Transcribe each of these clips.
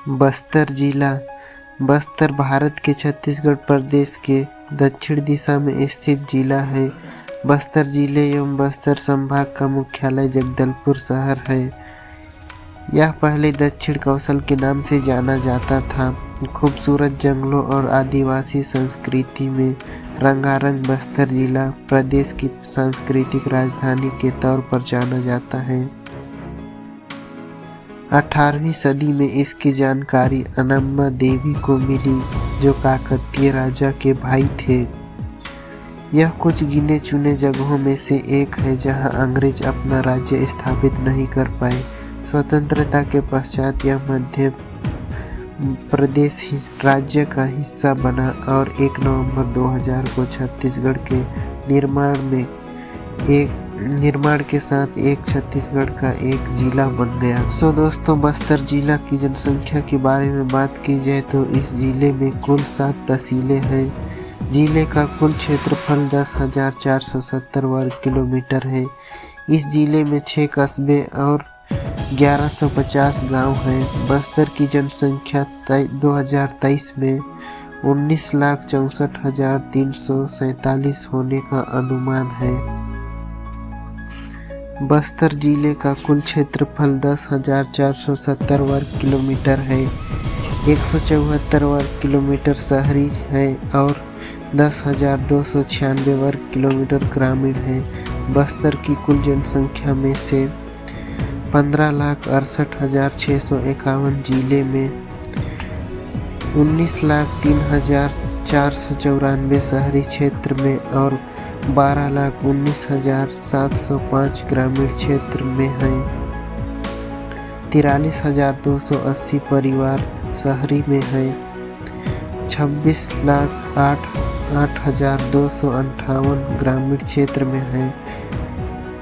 बस्तर जिला बस्तर भारत के छत्तीसगढ़ प्रदेश के दक्षिण दिशा में स्थित जिला है। बस्तर जिले एवं बस्तर संभाग का मुख्यालय जगदलपुर शहर है। यह पहले दक्षिण कौशल के नाम से जाना जाता था। खूबसूरत जंगलों और आदिवासी संस्कृति में रंगारंग बस्तर जिला प्रदेश की सांस्कृतिक राजधानी के तौर पर जाना जाता है। 18वीं सदी में इसकी जानकारी अनम्मा देवी को मिली, जो काकतीय राजा के भाई थे। यह कुछ गिने चुने जगहों में से एक है जहां अंग्रेज अपना राज्य स्थापित नहीं कर पाए। स्वतंत्रता के पश्चात यह मध्य प्रदेश राज्य का हिस्सा बना और 1 नवंबर 2000 को छत्तीसगढ़ के निर्माण के साथ एक छत्तीसगढ़ का एक जिला बन गया। दोस्तों, बस्तर जिला की जनसंख्या के बारे में बात की जाए तो इस जिले में कुल 7 तहसीलें हैं। जिले का कुल क्षेत्रफल 10,470 वर्ग किलोमीटर है। इस जिले में 6 कस्बे और 1150 गांव हैं। बस्तर की जनसंख्या 2023 में 19,64,347 होने का अनुमान है। बस्तर जिले का कुल क्षेत्रफल 10,470 वर्ग किलोमीटर है। 174 वर्ग किलोमीटर शहरी है और 10,296 वर्ग किलोमीटर ग्रामीण है। बस्तर की कुल जनसंख्या में से 15,68,651 जिले में 19,03,494 शहरी क्षेत्र में और 12,19,705 ग्रामीण क्षेत्र में हैं। 43,280 परिवार शहरी में हैं। 26,08,258 ग्रामीण क्षेत्र में हैं।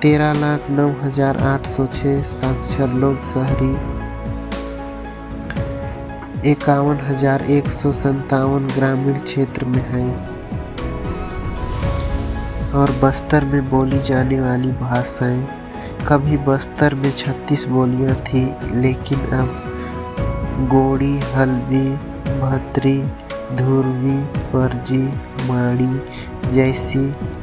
13,09,806 साक्षर लोग शहरी, 51,157 ग्रामीण क्षेत्र में हैं। और बस्तर में बोली जाने वाली भाषाएं, कभी बस्तर में 36 बोलियां थी, लेकिन अब गोड़ी, हल्बी, भत्री, धुरवी, परजी, माड़ी जैसी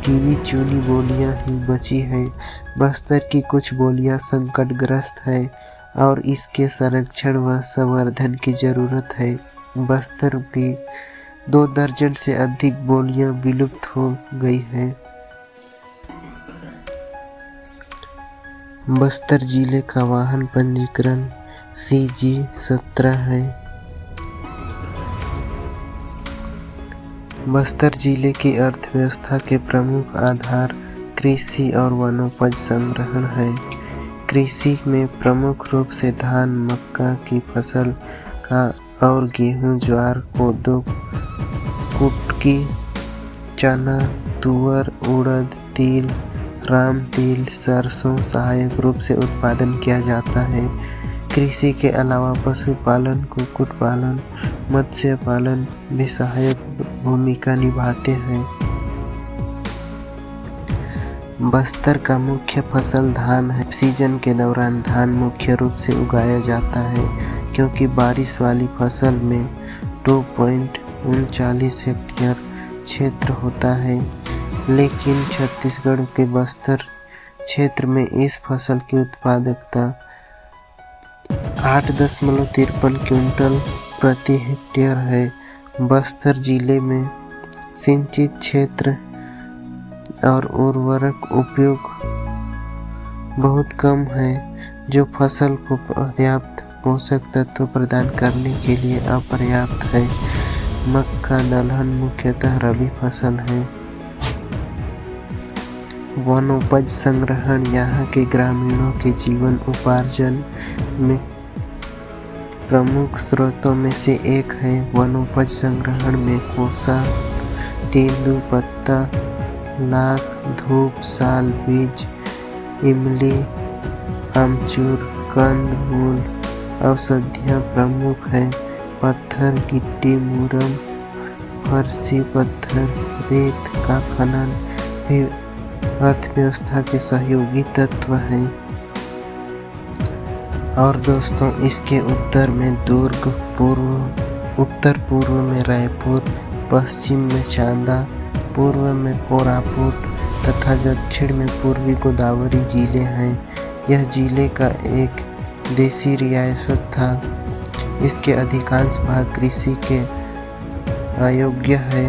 गिनी चुनी बोलियां ही बची हैं। बस्तर की कुछ बोलियां संकटग्रस्त है और इसके संरक्षण व संवर्धन की जरूरत है। बस्तर की 2 दर्जन से अधिक बोलियां विलुप्त हो गई हैं। बस्तर जिले का वाहन पंजीकरण CG17 है। बस्तर जिले की अर्थव्यवस्था के प्रमुख आधार कृषि और वनोपज संग्रहण है। कृषि में प्रमुख रूप से धान, मक्का की फसल का और गेहूं, ज्वार, कोदो, कुटकी, चना, तुअर, उड़द, तिल, राम तिल, सरसों सहायक रूप से उत्पादन किया जाता है। कृषि के अलावा पशुपालन, कुक्कुट पालन, मत्स्य पालन भी सहायक भूमिका निभाते हैं। बस्तर का मुख्य फसल धान है। सीजन के दौरान धान मुख्य रूप से उगाया जाता है, क्योंकि बारिश वाली फसल में 2.39 हेक्टेयर क्षेत्र होता है। लेकिन छत्तीसगढ़ के बस्तर क्षेत्र में इस फसल की उत्पादकता 8.53 क्विंटल प्रति हेक्टेयर है। बस्तर जिले में सिंचित क्षेत्र और उर्वरक उपयोग बहुत कम है, जो फसल को पर्याप्त पोषक तत्व प्रदान करने के लिए अपर्याप्त है। मक्का, दलहन मुख्यतः रबी फसल है। वनोपज संग्रहण यहाँ के ग्रामीणों के जीवन उपार्जन में प्रमुख स्रोतों में से एक है। वनोपज संग्रहण में कोसा, तेंदूपत्ता, लाख, धूप, साल, बीज, इमली, आमचूर, कंद मूल, औषधियाँ प्रमुख हैं। पत्थर, गिट्टी, मुरम, फर्शी, पत्थर, रेत का खनन भी अर्थव्यवस्था के सहयोगी तत्व हैं। और दोस्तों इसके उत्तर में दुर्ग, उत्तर पूर्व में रायपुर, पश्चिम में चांदा, पूर्व में कोरापुट तथा दक्षिण में पूर्वी गोदावरी जिले हैं। यह जिले का एक देशी रियासत था। इसके अधिकांश भाग कृषि के अयोग्य है।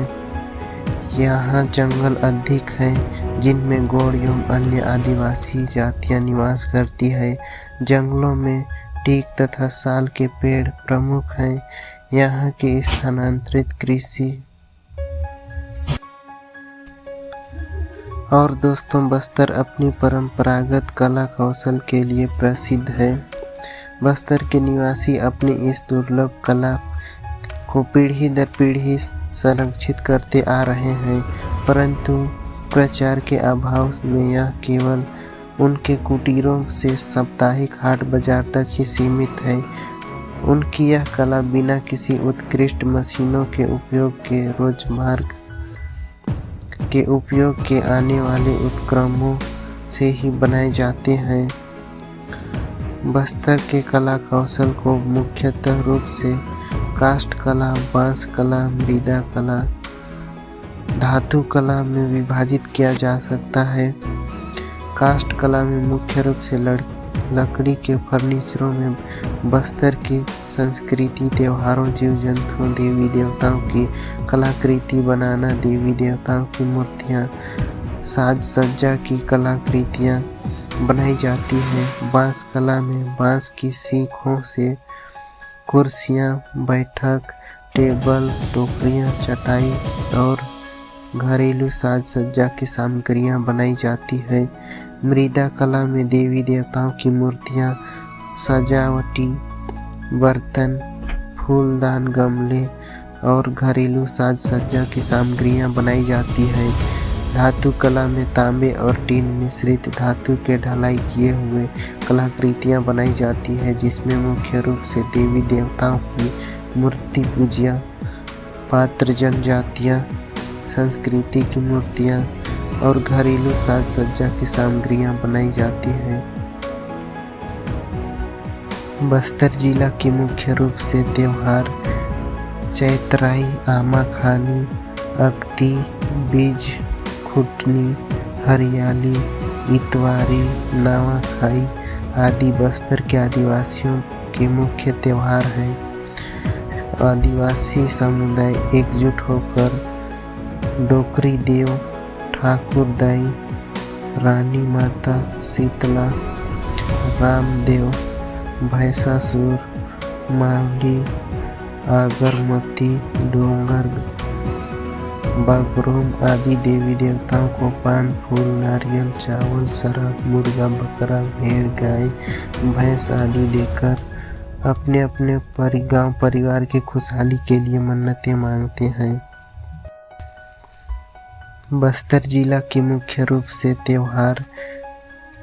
यहाँ जंगल अधिक हैं जिनमें गौड़ एवं अन्य आदिवासी जातियाँ निवास करती है। जंगलों में टीक तथा साल के पेड़ प्रमुख हैं। यहाँ की स्थानांतरित कृषि। और दोस्तों बस्तर अपनी परंपरागत कला कौशल के लिए प्रसिद्ध है। बस्तर के निवासी अपनी इस दुर्लभ कला को पीढ़ी दर पीढ़ी संरक्षित करते आ रहे हैं, परंतु प्रचार के अभाव में यह केवल उनके कुटीरों से साप्ताहिक हाट बाजार तक ही सीमित है। उनकी यह कला बिना किसी उत्कृष्ट मशीनों के उपयोग के रोजमर्रा के उपयोग के आने वाले उपकरणों से ही बनाए जाते हैं। बस्तर के कला कौशल को मुख्यतः रूप से काष्ठ कला, बांस कला, मृदा कला, धातु कला में विभाजित किया जा सकता है। काष्ठ कला में मुख्य रूप से लकड़ी के फर्नीचरों में बस्तर की संस्कृति, त्योहारों, जीव जंतुओं, देवी देवताओं की कलाकृति बनाना, देवी देवताओं की मूर्तियाँ, साज सज्जा की कलाकृतियाँ बनाई जाती हैं। बांस कला में बांस की सीखों से कुर्सियाँ, बैठक, टेबल, टोकरियाँ, चटाई और घरेलू साज सज्जा की सामग्रियाँ बनाई जाती है। मृदा कला में देवी देवताओं की मूर्तियाँ, सजावटी बर्तन, फूलदान, गमले और घरेलू साज सज्जा की सामग्रियाँ बनाई जाती है। धातु कला में तांबे और टीन मिश्रित धातु के ढलाई किए हुए कलाकृतियाँ बनाई जाती है, जिसमें मुख्य रूप से देवी देवताओं की मूर्ति पूजिया, पात्र, जनजातियाँ संस्कृति की मूर्तियाँ और घरेलू साज सज्जा की सामग्रियाँ बनाई जाती हैं। बस्तर जिला की मुख्य रूप से त्योहार चैतराई, आमाखानी, अक्ती, बीज खुटनी, हरियाली, इतवारी, नवाखाई आदि बस्तर के आदिवासियों के मुख्य त्योहार हैं। आदिवासी समुदाय एकजुट होकर डोकरी देव, ठाकुर दाई, रानी माता शीतला, रामदेव, भैंसासुर, मावली, आगरमती, डोंगर, बागरोम आदि देवी देवताओं को पान, फूल, नारियल, चावल, शराब, मुर्गा, बकरा, भेड़, गाय, भैंस आदि देकर अपने अपने गांव परिवार की खुशहाली के लिए मन्नतें मांगते हैं। बस्तर जिला की मुख्य रूप से त्योहार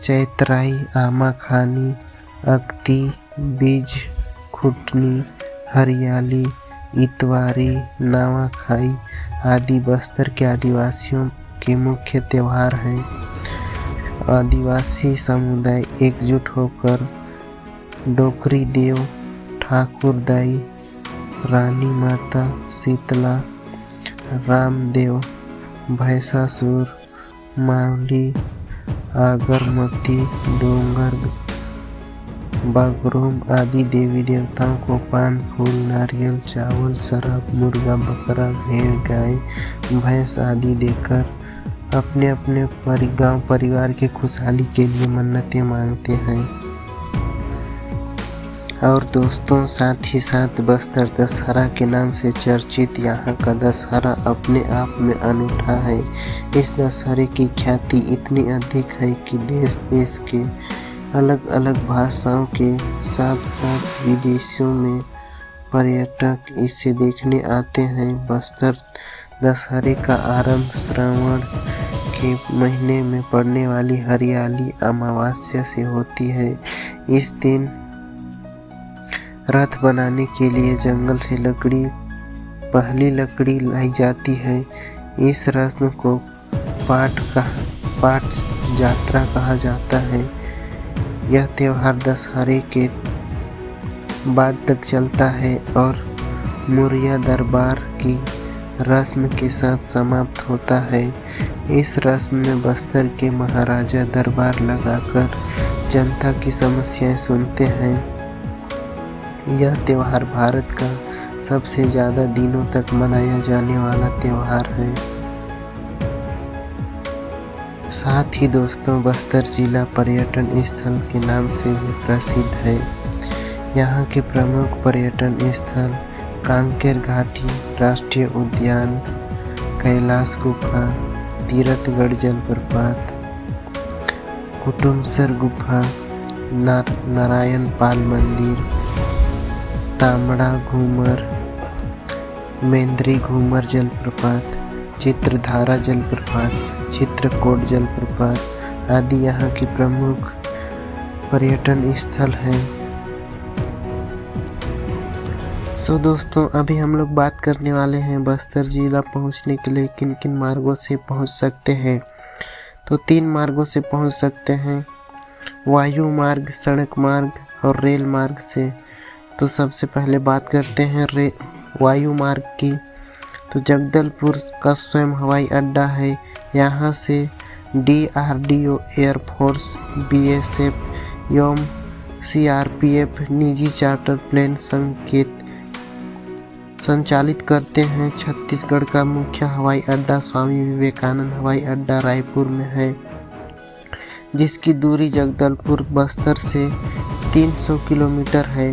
चैतराई, आमाखानी, अक्ती, बीज खुटनी, हरियाली, इतवारी, नवाखाई आदि बस्तर के आदिवासियों के मुख्य त्योहार हैं। आदिवासी समुदाय एकजुट होकर डोकरी देव, ठाकुर दाई, रानी माता शीतला, रामदेव, भैंसासुर, मावली, आगरमती, डोंगर, बागरोम आदि देवी देवताओं को पान, फूल, नारियल, चावल, शराब, मुर्गा, बकरा, भेड़, गाय, भैंस आदि देकर अपने अपने गांव परिवार की खुशहाली के लिए मन्नतें मांगते हैं। और दोस्तों साथ ही साथ बस्तर दशहरा के नाम से चर्चित यहाँ का दशहरा अपने आप में अनूठा है। इस दशहरे की ख्याति इतनी अधिक है कि देश देश के अलग अलग भाषाओं के साथ साथ विदेशों में पर्यटक इसे देखने आते हैं। बस्तर दशहरे का आरंभ श्रावण के महीने में पड़ने वाली हरियाली अमावस्या से होती है। इस दिन रथ बनाने के लिए जंगल से पहली लकड़ी लाई जाती है। इस रस्म को पाट यात्रा कहा जाता है। यह त्योहार दशहरे के बाद तक चलता है और मौर्य दरबार की रस्म के साथ समाप्त होता है। इस रस्म में बस्तर के महाराजा दरबार लगाकर जनता की समस्याएं सुनते हैं। यह त्योहार भारत का सबसे ज़्यादा दिनों तक मनाया जाने वाला त्योहार है। साथ ही दोस्तों, बस्तर जिला पर्यटन स्थल के नाम से भी प्रसिद्ध है। यहाँ के प्रमुख पर्यटन स्थल कांकेर घाटी राष्ट्रीय उद्यान, कैलाश गुफा, तीरथगढ़ जलप्रपात, कुटुमसर गुफा, नारायण पाल मंदिर, तांबड़ा घूमर, मेंद्री घूमर जलप्रपात, चित्रधारा जलप्रपात, चित्रकोट जलप्रपात आदि यहाँ के प्रमुख पर्यटन स्थल हैं। दोस्तों, अभी हम लोग बात करने वाले हैं बस्तर जिला पहुँचने के लिए किन किन मार्गों से पहुँच सकते हैं। तो 3 मार्गों से पहुँच सकते हैं, वायु मार्ग, सड़क मार्ग और रेल मार्ग से। तो सबसे पहले बात करते हैं वायु मार्ग की। तो जगदलपुर का स्वयं हवाई अड्डा है। यहाँ से DRDO, एयरफोर्स, BSF एवं CRPF निजी चार्टर प्लेन संचालित करते हैं। छत्तीसगढ़ का मुख्य हवाई अड्डा स्वामी विवेकानंद हवाई अड्डा रायपुर में है, जिसकी दूरी जगदलपुर बस्तर से 300 किलोमीटर है।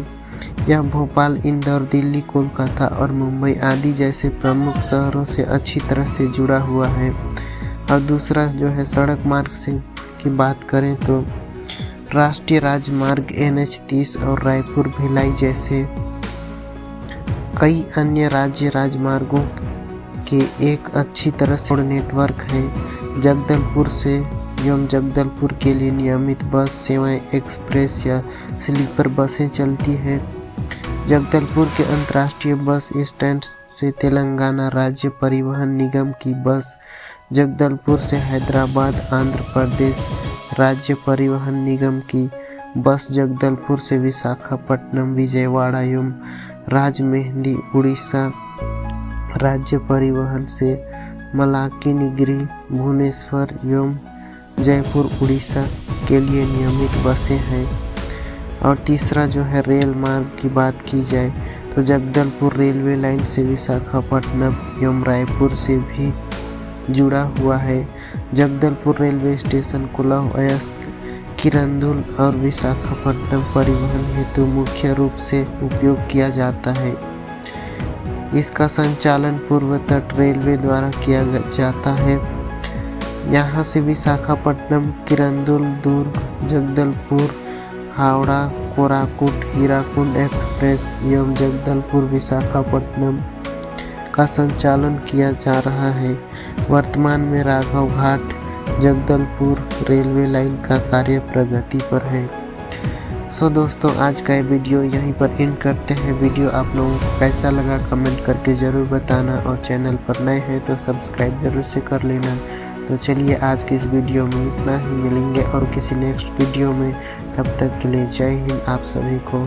यह भोपाल, इंदौर, दिल्ली, कोलकाता और मुंबई आदि जैसे प्रमुख शहरों से अच्छी तरह से जुड़ा हुआ है। और दूसरा जो है सड़क मार्ग से की बात करें तो राष्ट्रीय राजमार्ग NH-30 और रायपुर भिलाई जैसे कई अन्य राज्य राजमार्गों के एक अच्छी तरह से नेटवर्क है। जगदलपुर से एवं जगदलपुर के लिए नियमित बस सेवाएं, एक्सप्रेस या स्लीपर बसें चलती हैं। जगदलपुर के अंतर्राष्ट्रीय बस स्टैंड से तेलंगाना राज्य परिवहन निगम की बस, जगदलपुर से हैदराबाद आंध्र प्रदेश राज्य परिवहन निगम की बस, जगदलपुर से विशाखापट्टनम विजयवाड़ा एवं राजमेहंदी उड़ीसा राज्य परिवहन से मलाकिनीगिरी भुवनेश्वर एवं जयपुर उड़ीसा के लिए नियमित बसें हैं। और तीसरा जो है रेल मार्ग की बात की जाए तो जगदलपुर रेलवे लाइन से विशाखापट्टनम एवं रायपुर से भी जुड़ा हुआ है। जगदलपुर रेलवे स्टेशन कुलाह, अयस्क, किरंदुल और विशाखापट्टनम परिवहन हेतु मुख्य रूप से उपयोग किया जाता है। इसका संचालन पूर्व तट रेलवे द्वारा किया जाता है। यहाँ से विशाखापट्टनम, किरंदुल, दुर्ग, जगदलपुर, हावड़ा, कोरापुट, हीराकुंड एक्सप्रेस एवं जगदलपुर विशाखापट्टनम का संचालन किया जा रहा है। वर्तमान में राघव घाट जगदलपुर रेलवे लाइन का कार्य प्रगति पर है। दोस्तों, आज का ये वीडियो यहीं पर एंड करते हैं। वीडियो आप लोगों को कैसा लगा कमेंट करके ज़रूर बताना और चैनल पर नए हैं तो सब्सक्राइब जरूर से कर लेना। तो चलिए आज के इस वीडियो में इतना ही, मिलेंगे और किसी नेक्स्ट वीडियो में। तब तक के लिए जय हिंद आप सभी को।